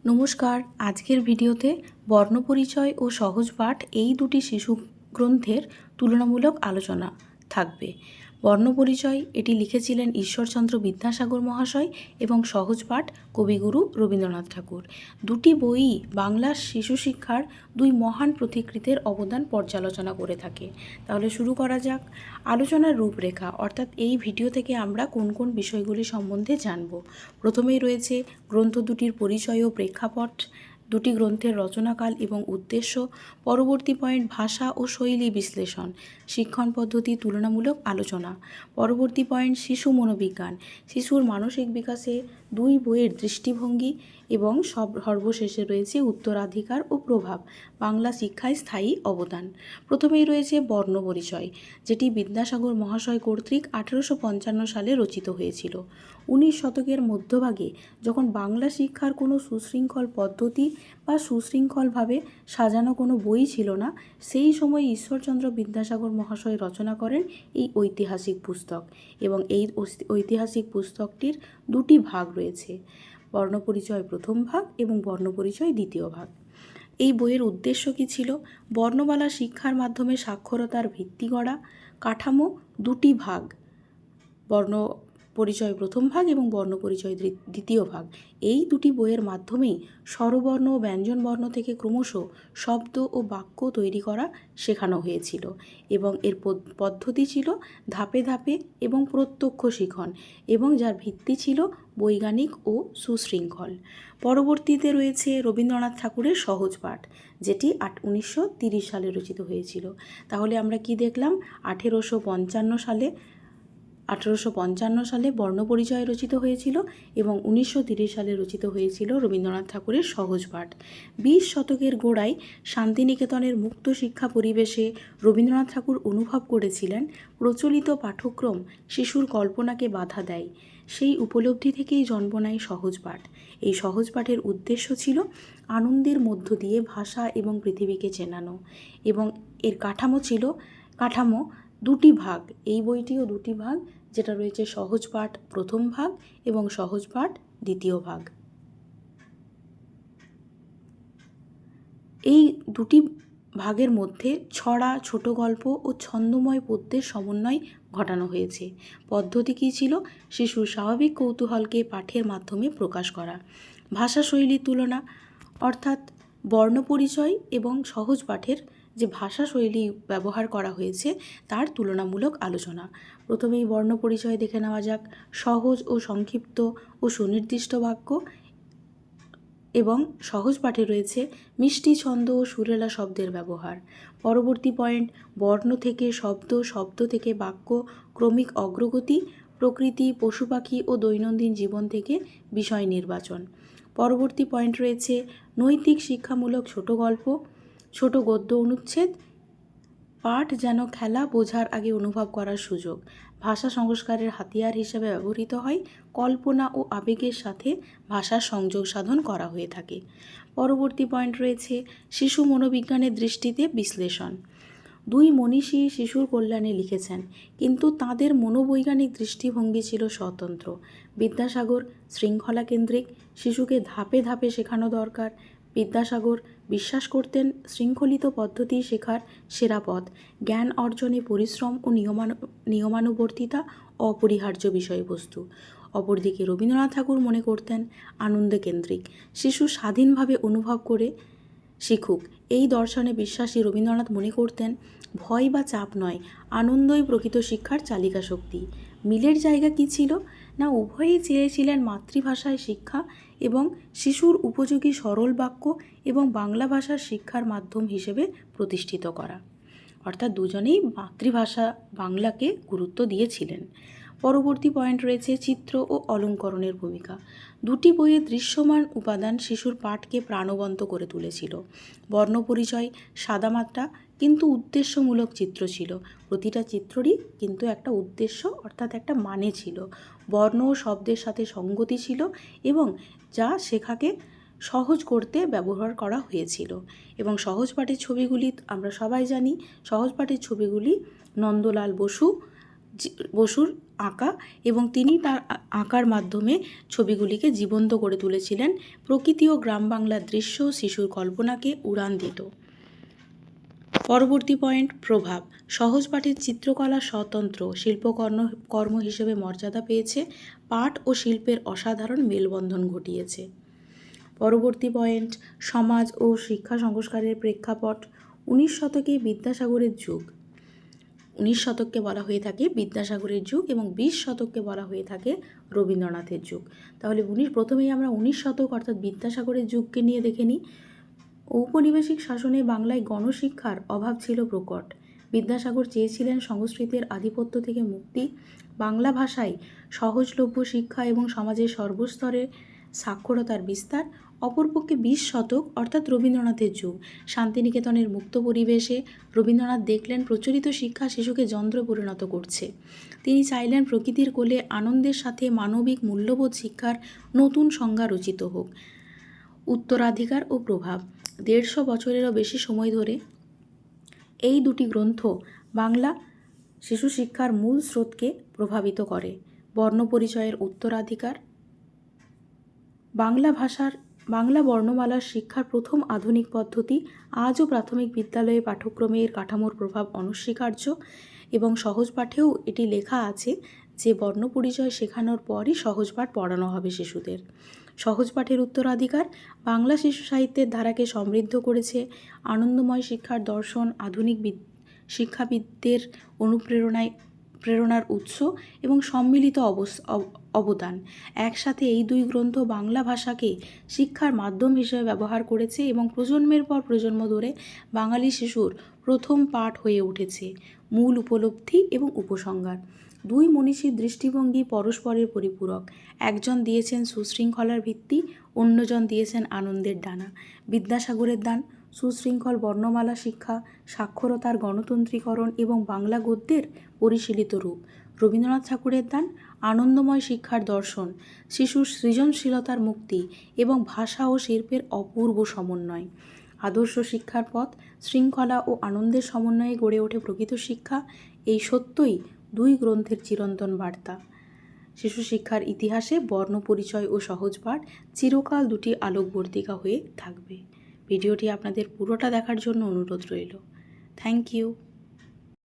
নমস্কার। আজকের ভিডিওতে বর্ণপরিচয় ও সহজ পাঠ এই দুটি শিশু গ্রন্থের তুলনামূলক আলোচনা থাকবে। বর্ণপরিচয় এটি লিখেছিলেন ঈশ্বরচন্দ্র বিদ্যাসাগর মহাশয় এবং সহজ পাঠ কবিগুরু রবীন্দ্রনাথ ঠাকুর। দুটি বইই বাংলার শিশু শিক্ষার দুই মহান পথিকৃতের অবদান পর্যালোচনা করে থাকে। তাহলে শুরু করা যাক। আলোচনার রূপরেখা, অর্থাৎ এই ভিডিও থেকে আমরা কোন কোন বিষয়গুলি সম্বন্ধে জানব। প্রথমেই রয়েছে গ্রন্থ দুটির পরিচয় ও প্রেক্ষাপট, দুটি গ্রন্থের রচনাকাল এবং উদ্দেশ্য। পরবর্তী পয়েন্ট ভাষা ও শৈলী বিশ্লেষণ, শিক্ষণ পদ্ধতি তুলনামূলক আলোচনা। পরবর্তী পয়েন্ট শিশু মনোবিজ্ঞান, শিশুর মানসিক বিকাশে দুই বইয়ের দৃষ্টিভঙ্গি এবং সর্বশেষে রয়েছে উত্তরাধিকার ও প্রভাব, বাংলা শিক্ষায় স্থায়ী অবদান। প্রথমেই রয়েছে বর্ণপরিচয়, যেটি বিদ্যাসাগর মহাশয় কর্তৃক 1855 সালে রচিত হয়েছিল। 19 শতকের মধ্যভাগে যখন বাংলা শিক্ষার কোনো সুশৃঙ্খল পদ্ধতি বা সুশৃঙ্খলভাবে সাজানো কোনো বই ছিল না, সেই সময় ঈশ্বরচন্দ্র বিদ্যাসাগর মহাশয় রচনা করেন এই ঐতিহাসিক পুস্তক। এবং এই ঐতিহাসিক পুস্তকটির দুটি ভাগ রয়েছে, বর্ণপরিচয় প্রথম ভাগ এবং বর্ণপরিচয় দ্বিতীয় ভাগ। এই বইয়ের উদ্দেশ্য কী ছিল? বর্ণমালা শিক্ষার মাধ্যমে সাক্ষরতার ভিত্তি গড়া। কাঠামো দুটি ভাগ, বর্ণ পরিচয় প্রথম ভাগ এবং বর্ণপরিচয় দ্বিতীয় ভাগ। এই দুটি বইয়ের মাধ্যমেই স্বরবর্ণ ও ব্যঞ্জনবর্ণ থেকে ক্রমশ শব্দ ও বাক্য তৈরি করা শেখানো হয়েছিল এবং এর পদ্ধতি ছিল ধাপে ধাপে এবং প্রত্যক্ষ শিখন, এবং যার ভিত্তি ছিল বৈজ্ঞানিক ও সুশৃঙ্খল। পরবর্তীতে রয়েছে রবীন্দ্রনাথ ঠাকুরের সহজ পাঠ, যেটি 1930 সালে রচিত হয়েছিল। তাহলে আমরা কি দেখলাম? 1855 সালে বর্ণপরিচয় রচিত হয়েছিল এবং 1930 সালে রচিত হয়েছিল রবীন্দ্রনাথ ঠাকুরের সহজ পাঠ। 20 শতকের গোড়ায় শান্তিনিকেতনের মুক্ত শিক্ষা পরিবেশে রবীন্দ্রনাথ ঠাকুর অনুভব করেছিলেন প্রচলিত পাঠ্যক্রম শিশুর কল্পনাকে বাধা দেয়। সেই উপলব্ধি থেকেই জন্ম নেয় সহজ পাঠ। এই সহজ পাঠের উদ্দেশ্য ছিল আনন্দের মধ্য দিয়ে ভাষা এবং পৃথিবীকে চেনানো, এবং এর কাঠামো দুটি ভাগ। এই বইটিও দুটি ভাগ, যেটা রয়েছে সহজ পাঠ প্রথম ভাগ এবং সহজ পাঠ দ্বিতীয় ভাগ। এই দুটি ভাগের মধ্যে ছড়া, ছোট গল্প ও ছন্দময় পদ্যের সমন্বয় ঘটানো হয়েছে। পদ্ধতি কী ছিল? শিশুর স্বাভাবিক কৌতূহলকে পাঠের মাধ্যমে প্রকাশ করা। ভাষা শৈলীর তুলনা, অর্থাৎ বর্ণপরিচয় এবং সহজ পাঠের যে ভাষা শৈলী ব্যবহার করা হয়েছে তার তুলনামূলক আলোচনা। প্রথমেই বর্ণপরিচয় দেখে নেওয়া যাক। সহজ ও সংক্ষিপ্ত ও সুনির্দিষ্ট বাক্য, এবং সহজ পাঠে রয়েছে মিষ্টি ছন্দ ও সুরেলা শব্দের ব্যবহার। পরবর্তী পয়েন্ট বর্ণ থেকে শব্দ, শব্দ থেকে বাক্য, ক্রমিক অগ্রগতি, প্রকৃতি, পশু পাখি ও দৈনন্দিন জীবন থেকে বিষয় নির্বাচন। পরবর্তী পয়েন্ট রয়েছে নৈতিক শিক্ষামূলক ছোট গল্প, ছোট গদ্য অনুচ্ছেদ, পাঠ যেন খেলা, বোঝার আগে অনুভব করার সুযোগ। ভাষা সংস্কারের হাতিয়ার হিসেবে ব্যবহৃত হয়, কল্পনা ও আবেগের সাথে ভাষার সংযোগ সাধন করা হয়ে থাকে। পরবর্তী পয়েন্ট রয়েছে শিশু মনোবিজ্ঞানের দৃষ্টিতে বিশ্লেষণ। দুই মনীষী শিশুর কল্যাণে লিখেছেন, কিন্তু তাঁদের মনোবৈজ্ঞানিক দৃষ্টিভঙ্গি ছিল স্বতন্ত্র। বিদ্যাসাগর শৃঙ্খলা কেন্দ্রিক, শিশুকে ধাপে ধাপে শেখানো দরকার। বিদ্যাসাগর বিশ্বাস করতেন শৃঙ্খলিত পদ্ধতি শেখার সেরা পথ, জ্ঞান অর্জনে পরিশ্রম ও নিয়মানুবর্তিতা অপরিহার্য বিষয়বস্তু। অপরদিকে রবীন্দ্রনাথ ঠাকুর মনে করতেন আনন্দকেন্দ্রিক, শিশু স্বাধীনভাবে অনুভব করে শিখুক। এই দর্শনে বিশ্বাসী রবীন্দ্রনাথ মনে করতেন ভয় বা চাপ নয়, আনন্দই প্রকৃত শিক্ষার চালিকা শক্তি। মিলের জায়গা কী ছিল? না, উভয়েই চেয়েছিলেন মাতৃভাষায় শিক্ষা এবং শিশুর উপযোগী সরল বাক্য এবং বাংলা ভাষার শিক্ষার মাধ্যম হিসেবে প্রতিষ্ঠিত করা। অর্থাৎ দুজনেই মাতৃভাষা বাংলাকে গুরুত্ব দিয়েছিলেন। পরবর্তী পয়েন্ট রয়েছে চিত্র ও অলঙ্করণের ভূমিকা। দুটি বইয়ে দৃশ্যমান উপাদান শিশুর পাঠকে প্রাণবন্ত করে তুলেছিল। বর্ণপরিচয় সাদামাটা কিন্তু উদ্দেশ্যমূলক চিত্র ছিল। প্রতিটা চিত্ররই কিন্তু একটা উদ্দেশ্য, অর্থাৎ একটা মানে ছিল। বর্ণ ও শব্দের সাথে সঙ্গতি ছিল এবং যা শেখাকে সহজ করতে ব্যবহার করা হয়েছিল। এবং সহজ পাঠের ছবিগুলি আমরা সবাই জানি, সহজ পাঠের ছবিগুলি নন্দলাল বসুর আঁকা এবং তিনি তার আঁকার মাধ্যমে ছবিগুলিকে জীবন্ত করে তুলেছিলেন। প্রকৃতি ও গ্রাম বাংলার দৃশ্য শিশুর কল্পনাকে উড়ান দিত। পরবর্তী পয়েন্ট, প্রভাব। সহজ পাঠের চিত্রকলা স্বতন্ত্র শিল্পকর্ম হিসেবে মর্যাদা পেয়েছে। পাঠ ও শিল্পের অসাধারণ মেলবন্ধন ঘটিয়েছে। পরবর্তী পয়েন্ট, সমাজ ও শিক্ষা সংস্কারের প্রেক্ষাপট। 19 শতকে বিদ্যাসাগরের যুগ। 19 শতককে বলা হয়ে থাকে বিদ্যাসাগরের যুগ এবং 20 শতককে বলা হয়ে থাকে রবীন্দ্রনাথের যুগ। তাহলে প্রথমেই আমরা 19 শতক অর্থাৎ বিদ্যাসাগরের যুগকে নিয়ে দেখে নিই। ঔপনিবেশিক শাসনে বাংলায় গণশিক্ষার অভাব ছিল প্রকট। বিদ্যাসাগর চেয়েছিলেন সংস্কৃতের আধিপত্য থেকে মুক্তি, বাংলা ভাষায় সহজলভ্য শিক্ষা এবং সমাজের সর্বস্তরে সাক্ষরতার বিস্তার। অপরপক্ষে 20 শতক অর্থাৎ রবীন্দ্রনাথের যুগ। শান্তিনিকেতনের মুক্ত পরিবেশে রবীন্দ্রনাথ দেখলেন প্রচলিত শিক্ষা শিশুকে যন্ত্রে পরিণত করছে। তিনি চাইলেন প্রকৃতির কোলে আনন্দের সাথে মানবিক মূল্যবোধ শিক্ষার নতুন সংজ্ঞা রচিত হোক। উত্তরাধিকার ও প্রভাব। 150 বছরেরও বেশি সময় ধরে এই দুটি গ্রন্থ বাংলা শিশু শিক্ষার মূল স্রোতকে প্রভাবিত করে। বর্ণপরিচয়ের উত্তরাধিকার। বাংলা বর্ণমালার শিক্ষার প্রথম আধুনিক পদ্ধতি। আজও প্রাথমিক বিদ্যালয়ে পাঠ্যক্রমের কাঠামোর প্রভাব অনস্বীকার্য এবং সহজ পাঠেও এটি লেখা আছে যে বর্ণপরিচয় শেখানোর পরই সহজ পাঠ পড়ানো হবে শিশুদের। সহজ পাঠের উত্তরাধিকার বাংলা শিশু সাহিত্যের ধারাকে সমৃদ্ধ করেছে। আনন্দময় শিক্ষার দর্শন, আধুনিক শিক্ষাবিদদের প্রেরণার উৎস এবং সম্মিলিত অবদান। একসাথে এই দুই গ্রন্থ বাংলা ভাষাকে শিক্ষার মাধ্যম হিসেবে ব্যবহার করেছে এবং প্রজন্মের পর প্রজন্ম ধরে বাঙালি শিশুর প্রথম পাঠ হয়ে উঠেছে। মূল উপলব্ধি এবং উপসংহার। দুই মনীষীর দৃষ্টিভঙ্গি পরস্পরের পরিপূরক। একজন দিয়েছেন সুশৃঙ্খলার ভিত্তি, অন্যজন দিয়েছেন আনন্দের ডানা। বিদ্যাসাগরের দান সুশৃঙ্খল বর্ণমালা শিক্ষা, সাক্ষরতার গণতন্ত্রীকরণ এবং বাংলা গদ্যের পরিশীলিত রূপ। রবীন্দ্রনাথ ঠাকুরের দান আনন্দময় শিক্ষার দর্শন, শিশুর সৃজনশীলতার মুক্তি এবং ভাষা ও শিল্পের অপূর্ব সমন্বয়। আদর্শ শিক্ষার পথ, শৃঙ্খলা ও আনন্দের সমন্বয়ে গড়ে ওঠে প্রকৃত শিক্ষা। এই সত্যই দুই গ্রন্থের চিরন্তন বার্তা। শিশু শিক্ষার ইতিহাসে বর্ণপরিচয় ও সহজ পাঠ চিরকাল দুটি আলোকবর্তিকা হয়ে থাকবে। ভিডিওটি আপনাদের পুরোটা দেখার জন্য অনুরোধ রইল। Thank you.